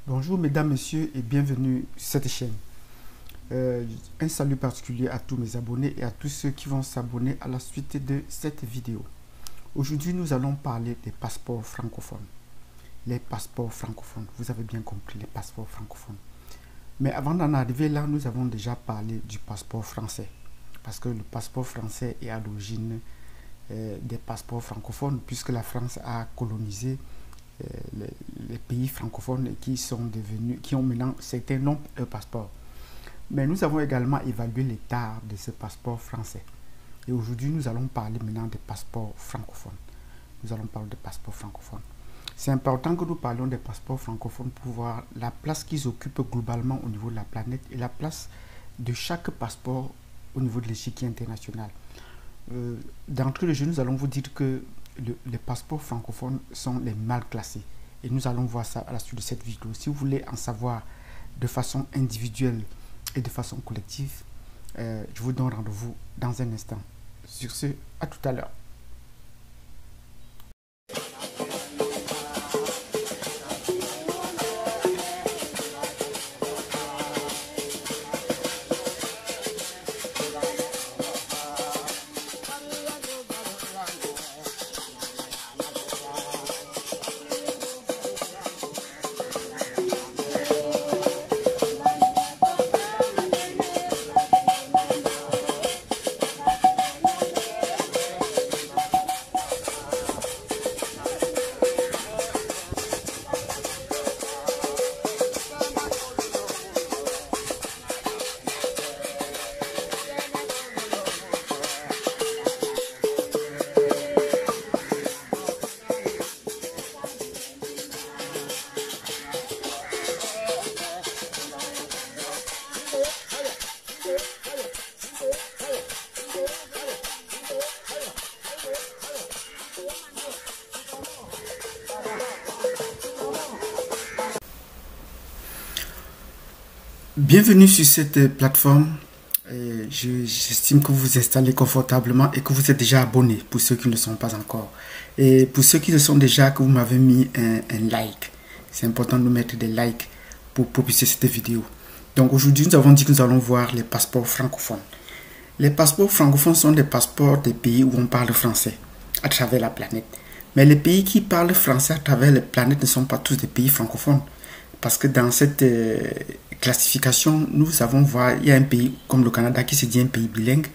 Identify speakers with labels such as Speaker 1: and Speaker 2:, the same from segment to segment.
Speaker 1: Bonjour mesdames, messieurs et bienvenue sur cette chaîne. Un salut particulier à tous mes abonnés et à tous ceux qui vont s'abonner à la suite de cette vidéo. Aujourd'hui, nous allons parler des passeports francophones. Les passeports francophones, vous avez bien compris, les passeports francophones. Mais avant d'en arriver là, nous avons déjà parlé du passeport français. Parce que le passeport français est à l'origine des passeports francophones, puisque la France a colonisé les pays francophones qui ont maintenant certains noms de passeports. Mais nous avons également évalué l'état de ce passeport français. Et aujourd'hui, nous allons parler maintenant des passeports francophones. Nous allons parler des passeports francophones. C'est important que nous parlions des passeports francophones pour voir la place qu'ils occupent globalement au niveau de la planète et la place de chaque passeport au niveau de l'échiquier international. D'entrée de jeu, nous allons vous dire que les passeports francophones sont les mal classés. Et nous allons voir ça à la suite de cette vidéo. Si vous voulez en savoir de façon individuelle et de façon collective, je vous donne rendez-vous dans un instant. Sur ce, à tout à l'heure. Bienvenue sur cette plateforme. J'estime que vous vous installez confortablement et que vous êtes déjà abonné pour ceux qui ne le sont pas encore. Et pour ceux qui le sont déjà, que vous m'avez mis un like. C'est important de nous mettre des likes pour propulser cette vidéo. Donc aujourd'hui, nous avons dit que nous allons voir les passeports francophones. Les passeports francophones sont des passeports des pays où on parle français à travers la planète. Mais les pays qui parlent français à travers la planète ne sont pas tous des pays francophones. Parce que dans cette classification, nous avons voir, il y a un pays comme le Canada qui se dit un pays bilingue,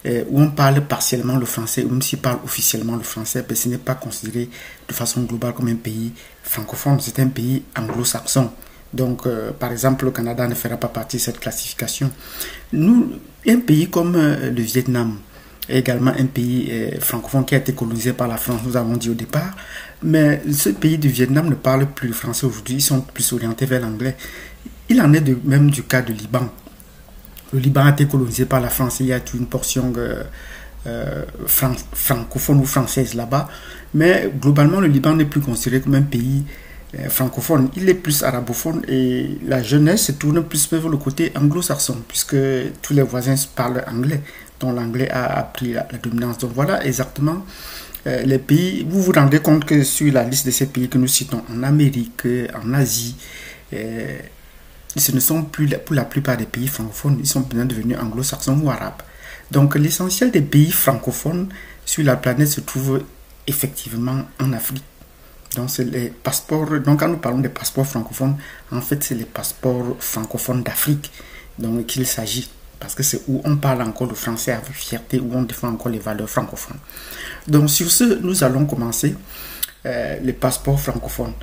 Speaker 1: où on parle partiellement le français, ou même s'il parle officiellement le français, mais ce n'est pas considéré de façon globale comme un pays francophone, c'est un pays anglo-saxon. Donc, par exemple, le Canada ne fera pas partie de cette classification. Un pays comme le Vietnam, également un pays francophone qui a été colonisé par la France, nous avons dit au départ. Mais ce pays du Vietnam ne parle plus le français aujourd'hui, ils sont plus orientés vers l'anglais. Il en est même du cas du Liban. Le Liban a été colonisé par la France, il y a une portion francophone ou française là-bas. Mais globalement, le Liban n'est plus considéré comme un pays francophone. Il est plus arabophone et la jeunesse se tourne plus vers le côté anglo-saxon, puisque tous les voisins parlent anglais, dont l'anglais a pris la dominance. Donc voilà exactement les pays. Vous vous rendez compte que sur la liste de ces pays que nous citons, en Amérique, en Asie, ce ne sont plus pour la plupart des pays francophones, ils sont bien devenus anglo-saxons ou arabes. Donc l'essentiel des pays francophones sur la planète se trouve effectivement en Afrique. Donc c'est les passeports. Donc quand nous parlons des passeports francophones, en fait c'est les passeports francophones d'Afrique dont il s'agit. Parce que c'est où on parle encore le français avec fierté, où on défend encore les valeurs francophones. Donc sur ce, nous allons commencer les passeports francophones.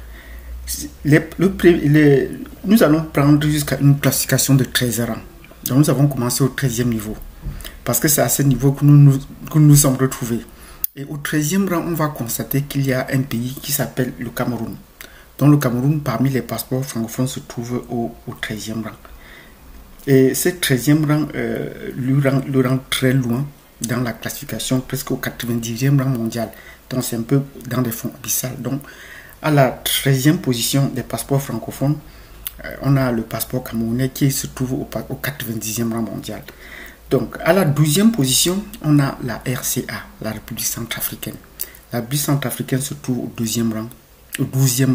Speaker 1: Nous allons prendre jusqu'à une classification de 13 rangs. Donc nous avons commencé au 13e niveau. Parce que c'est à ce niveau que nous sommes retrouvés. Et au 13e rang, on va constater qu'il y a un pays qui s'appelle le Cameroun. Donc le Cameroun, parmi les passeports francophones, se trouve au 13e rang. Et ce 13e rang le rang très loin dans la classification, presque au 90e rang mondial. Donc c'est un peu dans des fonds abyssales. Donc à la 13e position des passeports francophones, on a le passeport camerounais qui se trouve au 90e rang mondial. Donc à la 12e position, on a la RCA, la République centrafricaine. La République centrafricaine se trouve au 12e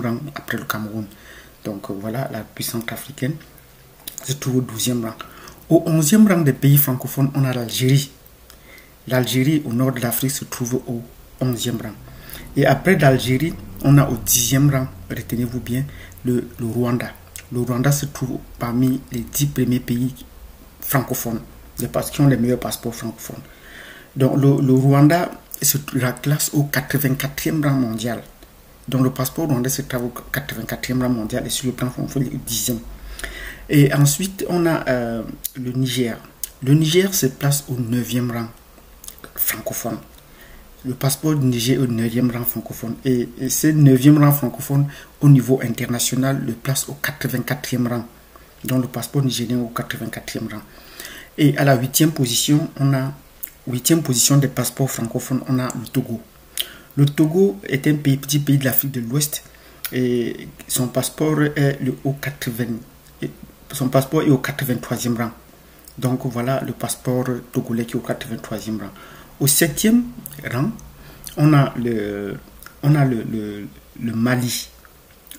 Speaker 1: rang après le Cameroun. Donc voilà, la République centrafricaine se trouve au 12e rang. Au 11e rang des pays francophones, on a l'Algérie. L'Algérie au nord de l'Afrique se trouve au 11e rang. Et après l'Algérie, on a au 10e rang, retenez-vous bien, le Rwanda. Le Rwanda se trouve parmi les 10 premiers pays francophones, qui ont les meilleurs passeports francophones. Donc le Rwanda se classe au 84e rang mondial. Donc le passeport rwandais se trouve au 84e rang mondial et sur le plan francophone, au 10e. Et ensuite, on a le Niger. Le Niger se place au 9e rang francophone. Le passeport du Niger est au 9e rang francophone. Et ce 9e rang francophone, au niveau international, le place au 84e rang. Donc le passeport nigérien au 84e rang. Et à la 8e position, on a 8e position des passeports francophones, on a le Togo. Le Togo est un petit pays de l'Afrique de l'Ouest et son passeport est au 83e rang. Donc voilà le passeport togolais qui est au 83e rang. Au 7e rang, on a le Mali.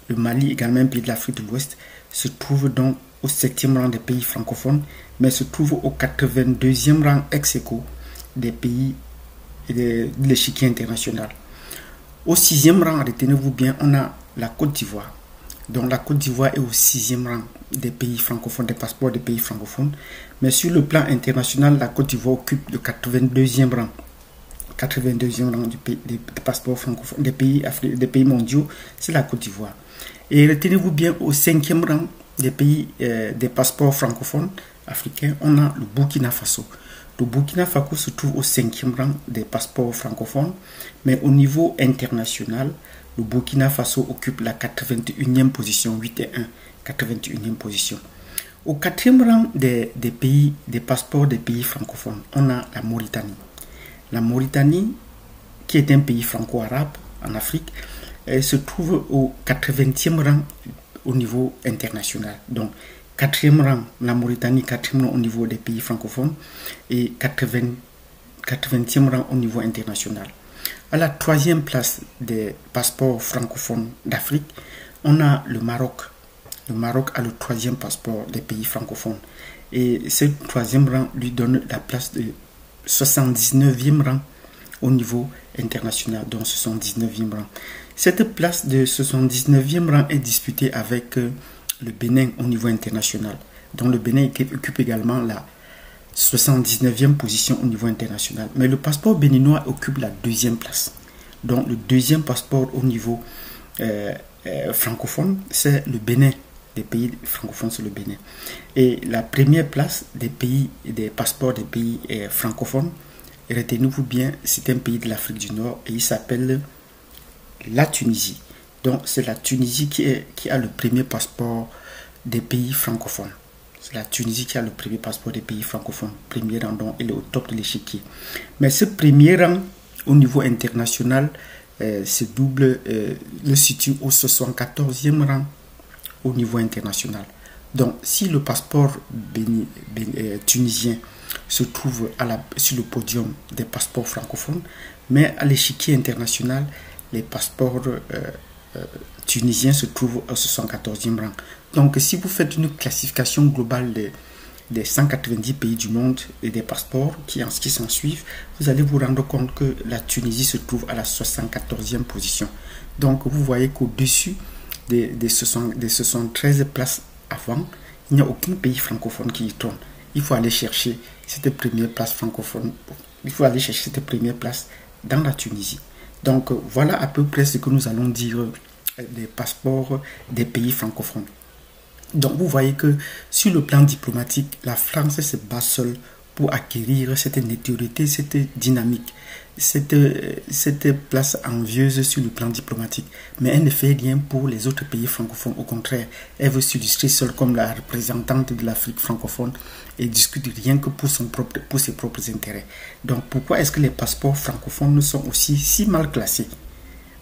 Speaker 1: Le Mali, également un pays de l'Afrique de l'Ouest, se trouve donc au 7e rang des pays francophones, mais se trouve au 82e rang ex-aequo des pays de l'échiquier international. Au 6e rang, retenez-vous bien, on a la Côte d'Ivoire. Donc la Côte d'Ivoire est au 6e rang des pays francophones, des passeports des pays francophones. Mais sur le plan international, la Côte d'Ivoire occupe le 82e rang. 82e rang des passeports francophones, des pays mondiaux, c'est la Côte d'Ivoire. Et retenez-vous bien, au 5e rang des pays des passeports francophones africains, on a le Burkina Faso. Le Burkina Faso se trouve au 5e rang des passeports francophones, mais au niveau international, le Burkina Faso occupe la 81e position, 8 et 1, 81e position. Au 4e rang des passeports des pays francophones, on a la Mauritanie. La Mauritanie, qui est un pays franco-arabe en Afrique, se trouve au 80e rang au niveau international. Donc, 4e rang, la Mauritanie, 4e rang au niveau des pays francophones et 80e rang au niveau international. À la 3e place des passeports francophones d'Afrique, on a le Maroc. Le Maroc a le 3e passeport des pays francophones. Et ce 3e rang lui donne la place de 79e rang au niveau international, donc 79e rang. Cette place de 79e rang est disputée avec le Bénin au niveau international. Donc le Bénin occupe également la 79e position au niveau international. Mais le passeport béninois occupe la 2e place. Donc le 2e passeport au niveau francophone, c'est le Bénin. Des pays francophones, c'est le Bénin. Et la première place des passeports des pays francophones, retenez-vous bien, c'est un pays de l'Afrique du Nord et il s'appelle la Tunisie. Donc c'est la Tunisie qui a le premier passeport des pays francophones. C'est la Tunisie qui a le premier passeport des pays francophones. Premier rang, donc il est au top de l'échiquier. Mais ce premier rang au niveau international le situe au 74e rang au niveau international. Donc si le passeport tunisien se trouve sur le podium des passeports francophones, mais à l'échiquier international, les passeports tunisiens se trouvent au 74e rang. Donc si vous faites une classification globale des 190 pays du monde et des passeports qui s'en suivent, vous allez vous rendre compte que la Tunisie se trouve à la 74e position. Donc vous voyez qu'au-dessus des 73 places avant, il n'y a aucun pays francophone qui y tourne. Il faut aller chercher cette première place francophone, il faut aller chercher cette première place dans la Tunisie. Donc voilà à peu près ce que nous allons dire des passeports des pays francophones. Donc vous voyez que sur le plan diplomatique, la France se bat seule pour acquérir cette notoriété, cette dynamique, cette place envieuse sur le plan diplomatique. Mais elle ne fait rien pour les autres pays francophones. Au contraire, elle veut s'illustrer seule comme la représentante de l'Afrique francophone et discute rien que pour ses propres intérêts. Donc pourquoi est-ce que les passeports francophones sont aussi si mal classés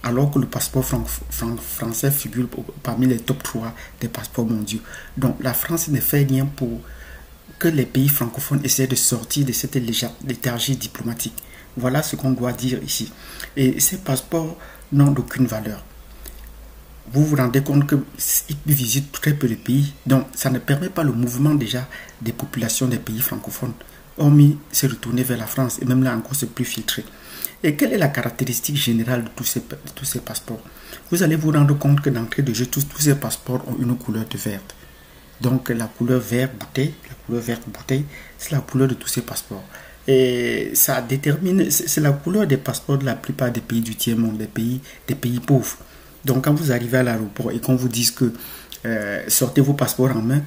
Speaker 1: alors que le passeport français figure parmi les top 3 des passeports mondiaux? Donc la France ne fait rien pour que les pays francophones essaient de sortir de cette léthargie diplomatique. Voilà ce qu'on doit dire ici. Et ces passeports n'ont d'aucune valeur. vous vous rendez compte qu'ils visitent très peu de pays. Donc, ça ne permet pas le mouvement déjà des populations des pays francophones, hormis se retourner vers la France. Et même là encore, c'est plus filtré. Et quelle est la caractéristique générale de tous ces passeports? Vous allez vous rendre compte que d'entrée de jeu, tous ces passeports ont une couleur de verte. Donc, la couleur vert bouteille, c'est la couleur de tous ces passeports. Et ça détermine, c'est la couleur des passeports de la plupart des pays du tiers-monde, des pays pauvres. Donc, quand vous arrivez à l'aéroport et qu'on vous dise que sortez vos passeports en main,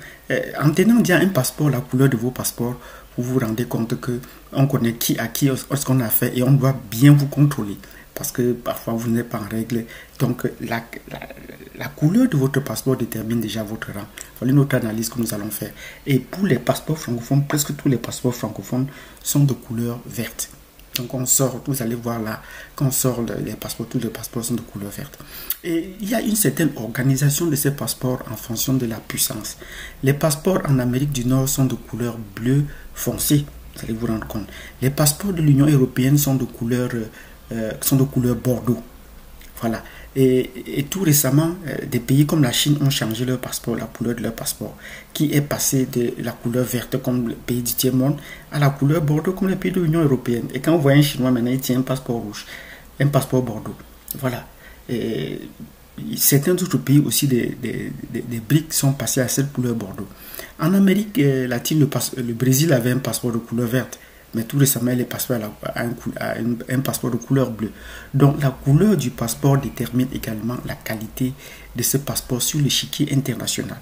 Speaker 1: en tenant déjà un passeport, la couleur de vos passeports, vous vous rendez compte qu'on connaît qui à qui ce qu'on a fait et on doit bien vous contrôler. Parce que parfois vous n'êtes pas en règle. Donc la couleur de votre passeport détermine déjà votre rang. Voilà une autre analyse que nous allons faire. Et pour les passeports francophones, presque tous les passeports francophones sont de couleur verte. Donc on sort, vous allez voir là, quand on sort les passeports, tous les passeports sont de couleur verte. Et il y a une certaine organisation de ces passeports en fonction de la puissance. Les passeports en Amérique du Nord sont de couleur bleu foncé, vous allez vous rendre compte. Les passeports de l'Union européenne sont de couleur bordeaux. Voilà. Et tout récemment, des pays comme la Chine ont changé leur passeport, la couleur de leur passeport, qui est passé de la couleur verte comme les pays du tiers-monde à la couleur bordeaux comme les pays de l'Union européenne. Et quand vous voyez un Chinois maintenant, il tient un passeport rouge, un passeport bordeaux. Voilà. Et certains autres pays aussi, des BRICS sont passés à cette couleur bordeaux. En Amérique latine, le Brésil avait un passeport de couleur verte. Mais tout récemment, il est passé à un passeport de couleur bleue. Donc, la couleur du passeport détermine également la qualité de ce passeport sur l'échiquier international.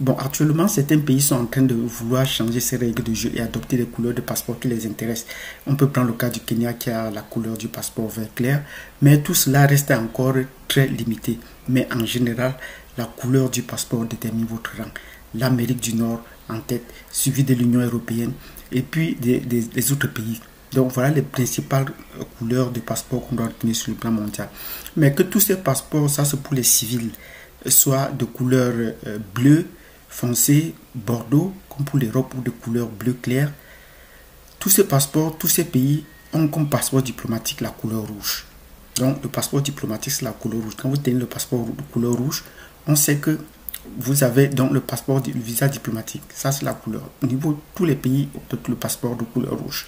Speaker 1: Bon, actuellement, certains pays sont en train de vouloir changer ces règles de jeu et adopter des couleurs de passeport qui les intéressent. On peut prendre le cas du Kenya qui a la couleur du passeport vert clair, mais tout cela reste encore très limité. Mais en général, la couleur du passeport détermine votre rang. L'Amérique du Nord en tête, suivi de l'Union européenne et puis des autres pays. Donc voilà les principales couleurs de passeport qu'on doit retenir sur le plan mondial. Mais que tous ces passeports, ça c'est pour les civils, soient de couleur bleu foncé, bordeaux, comme pour l'Europe ou de couleur bleu clair. Tous ces passeports, tous ces pays ont comme passeport diplomatique la couleur rouge. Donc le passeport diplomatique c'est la couleur rouge. Quand vous tenez le passeport de couleur rouge, on sait que vous avez donc le passeport, le visa diplomatique. Ça, c'est la couleur. Au niveau de tous les pays, le passeport de couleur rouge.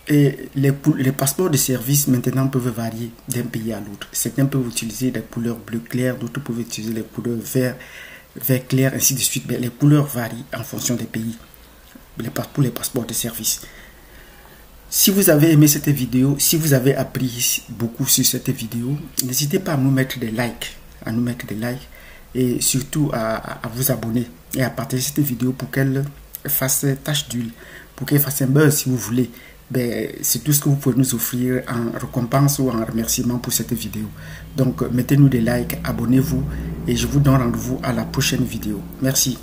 Speaker 1: Et les passeports de service, maintenant, peuvent varier d'un pays à l'autre. Certains peuvent utiliser des couleurs bleu clair, d'autres peuvent utiliser les couleurs vert clair, ainsi de suite. Mais les couleurs varient en fonction des pays pour les passeports de service. Si vous avez aimé cette vidéo, si vous avez appris beaucoup sur cette vidéo, n'hésitez pas à nous mettre des likes. Et surtout à vous abonner et à partager cette vidéo pour qu'elle fasse tache d'huile, pour qu'elle fasse un buzz si vous voulez. C'est tout ce que vous pouvez nous offrir en récompense ou en remerciement pour cette vidéo. Donc mettez-nous des likes, abonnez-vous et je vous donne rendez-vous à la prochaine vidéo. Merci.